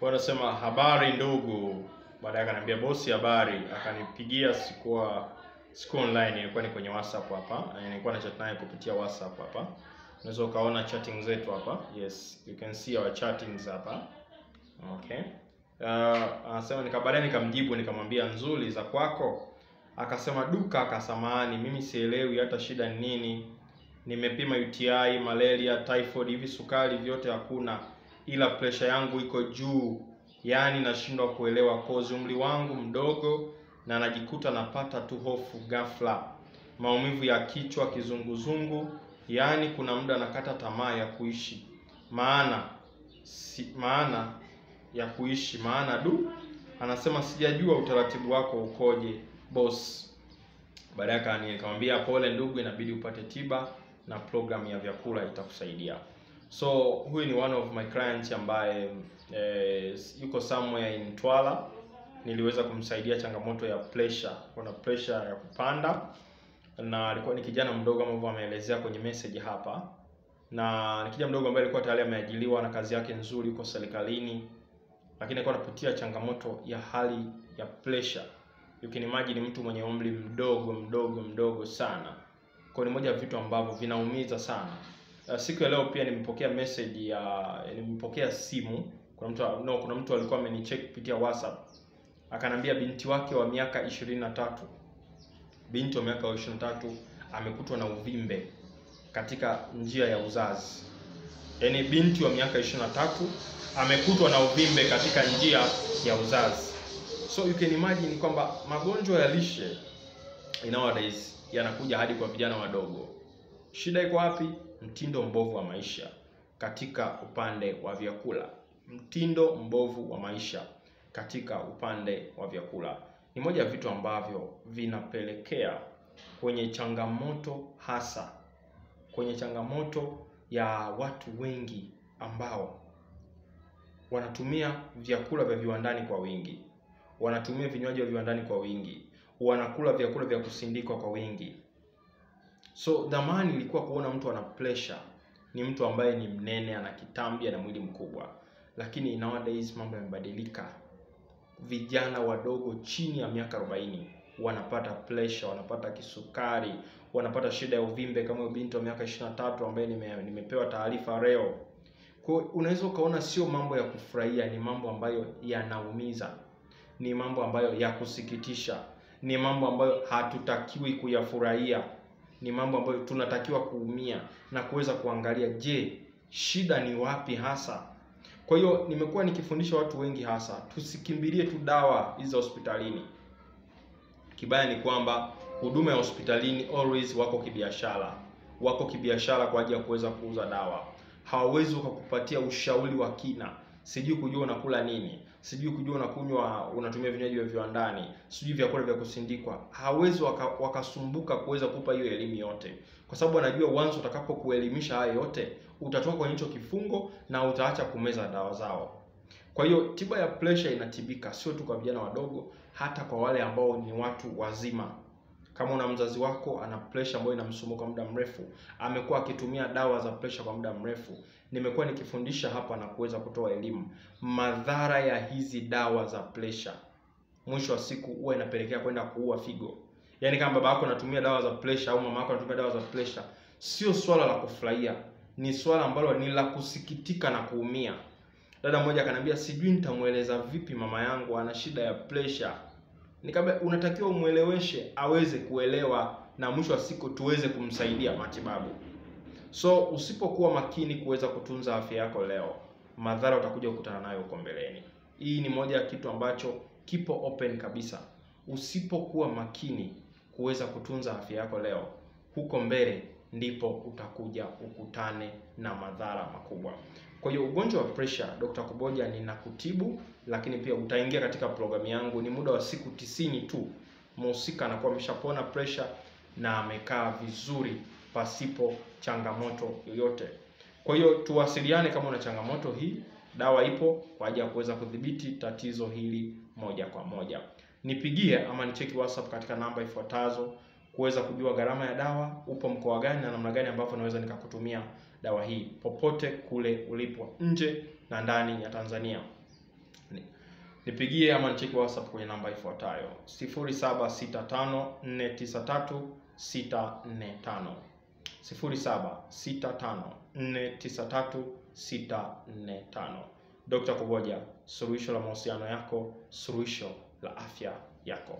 Wanasema habari ndugu. Baadaye akaniambia bosi habari, akanipigia siku online, ilikuwa ni kwenye WhatsApp hapa. Nilikuwa na chat naye kupitia WhatsApp hapa. Unaweza ukaona chatting zetu hapa. Yes, you can see our chattings hapa. Okay. Anasema baadaye nikamjibu nikamwambia nzuri za kwako. Akasema duka akasamahani, mimi sielewi hata shida ni nini. Nimepima UTI, malaria, typhoid, hivi sukari vyote hakuna, ila pressure yangu iko juu. Yaani nashindwa kuelewa kozi umri wangu mdogo na najikuta napata tu hofu ghafla. Maumivu ya kichwa, kizunguzungu, yaani kuna muda nakata tamaa ya kuishi. Maana anasema sijajua utaratibu wako ukoje boss. Baadaye nikamwambia pole ndugu, inabidi upate tiba na program ya vyakula itakusaidia. So huyu ni one of my clients ambaye yuko somewhere in Twala. Niliweza kumsaidia changamoto ya pressure, kuna pressure ya kupanda, na alikuwa ni kijana mdogo ambao ameelezea kwenye message hapa, na ni kijana mdogo ambaye alikuwa tayari ameajiliwa na kazi yake nzuri yuko serikalini, lakini alikuwa anapitia changamoto ya hali ya pressure. You can imagine mtu mwenye umri mdogo sana. Kwa ni moja ya vitu ambavyo vinaumiza sana. Siku ya leo pia nimepokea message nimepokea simu. Kuna mtu alikuwa amenicheck kupitia WhatsApp. Akanambia binti wake wa miaka 23. Binti wa miaka 23 amekutwa na uvimbe katika njia ya uzazi. Yaani binti wa miaka 23 amekutwa na uvimbe katika njia ya uzazi. So you can imagine kwamba magonjwa ya lishe nowadays yanakuja hadi kwa vijana wadogo. Shida iko wapi? Mtindo mbovu wa maisha katika upande wa vyakula. Mtindo mbovu wa maisha katika upande wa vyakula ni moja ya vitu ambavyo vinapelekea kwenye changamoto, hasa kwenye changamoto ya watu wengi ambao wanatumia vyakula vya viwandani kwa wingi, wanatumia vinywaji vya viwandani kwa wingi, wanakula vyakula vya kusindikwa kwa wingi. So dhamani ilikuwa kuona mtu ana pressure ni mtu ambaye ni mnene, ana kitambi, ana mwili mkubwa. Lakini nowadays mambo yamebadilika. Vijana wadogo chini ya miaka 40 wanapata pressure, wanapata kisukari, wanapata shida ya uvimbe kama binti wa miaka 23 ambaye nimepewa taarifa leo. Kwa unaweza ukaona sio mambo ya kufurahia, ni mambo ambayo yanaumiza. Ni mambo ambayo ya kusikitisha. Ni mambo ambayo hatutakiwi kuyafurahia. Ni mambo ambayo tunatakiwa kuumia na kuweza kuangalia, je, shida ni wapi hasa? Kwa hiyo nimekuwa nikifundisha watu wengi hasa tusikimbilie tu dawa hizo hospitalini. Kibaya ni kwamba huduma ya hospitalini always wako kibiashara. Wako kibiashara kwa ajili ya kuweza kuuza dawa. Hawawezi kukupatia ushauri wa kina. Sijui kujua unakula nini, sijui kujua unatumia vinywaji vya viwandani, sijui vyakula vya kusindikwa. Hawezi wakasumbuka kuweza kukupa hiyo elimu yote, kwa sababu anajua once utakapokuelimisha haya yote utatoka kwenye hicho kifungo na utaacha kumeza dawa zao. Kwa hiyo tiba ya pressure inatibika sio tu kwa vijana wadogo, hata kwa wale ambao ni watu wazima. Kama una mzazi wako ana pressure ambayo inamsumbua kwa muda mrefu, amekuwa akitumia dawa za pressure kwa muda mrefu, nimekuwa nikifundisha hapa na kuweza kutoa elimu madhara ya hizi dawa za pressure. Mwisho wa siku huwa inapelekea kwenda kuua figo. Yaani kama baba yako anatumia dawa za pressure au mama yako anatumia dawa za pressure, sio swala la kufurahia, ni swala ambalo ni la kusikitika na kuumia. Dada mmoja akaniambia sijui nitamueleza vipi mama yangu ana shida ya pressure. Nikamwambia unatakiwa umueleweshe aweze kuelewa na mwisho wa siku tuweze kumsaidia matibabu. So usipokuwa makini kuweza kutunza afya yako leo, madhara utakuja kukutana nayo huko mbeleni. Hii ni moja ya kitu ambacho kipo open kabisa. Usipokuwa makini kuweza kutunza afya yako leo, huko mbele ndipo utakuja ukutane na madhara makubwa. Kwa hiyo ugonjwa wa pressure, Dr. Kuboja ninakutibu, lakini pia utaingia katika programu yangu. Ni muda wa siku 90 tu. Mhusika anakuwa ameshapona pressure na amekaa vizuri pasipo changamoto yoyote. Kwa hiyo tuwasiliane kama una changamoto hii. Dawa ipo kwa ajili ya kuweza kudhibiti tatizo hili moja kwa moja. Nipigie ama nicheki WhatsApp katika namba ifuatazo kuweza kujua gharama ya dawa, upo mkoa gani na namna gani ambavyo naweza nikakutumia dawa hii popote kule ulipo nje na ndani ya Tanzania. Nipigie ama nicheki WhatsApp kwenye namba ifuatayo 0765493645, 0765493645. Dr. Kuboja, suluhisho la mahusiano yako, suluhisho la afya yako.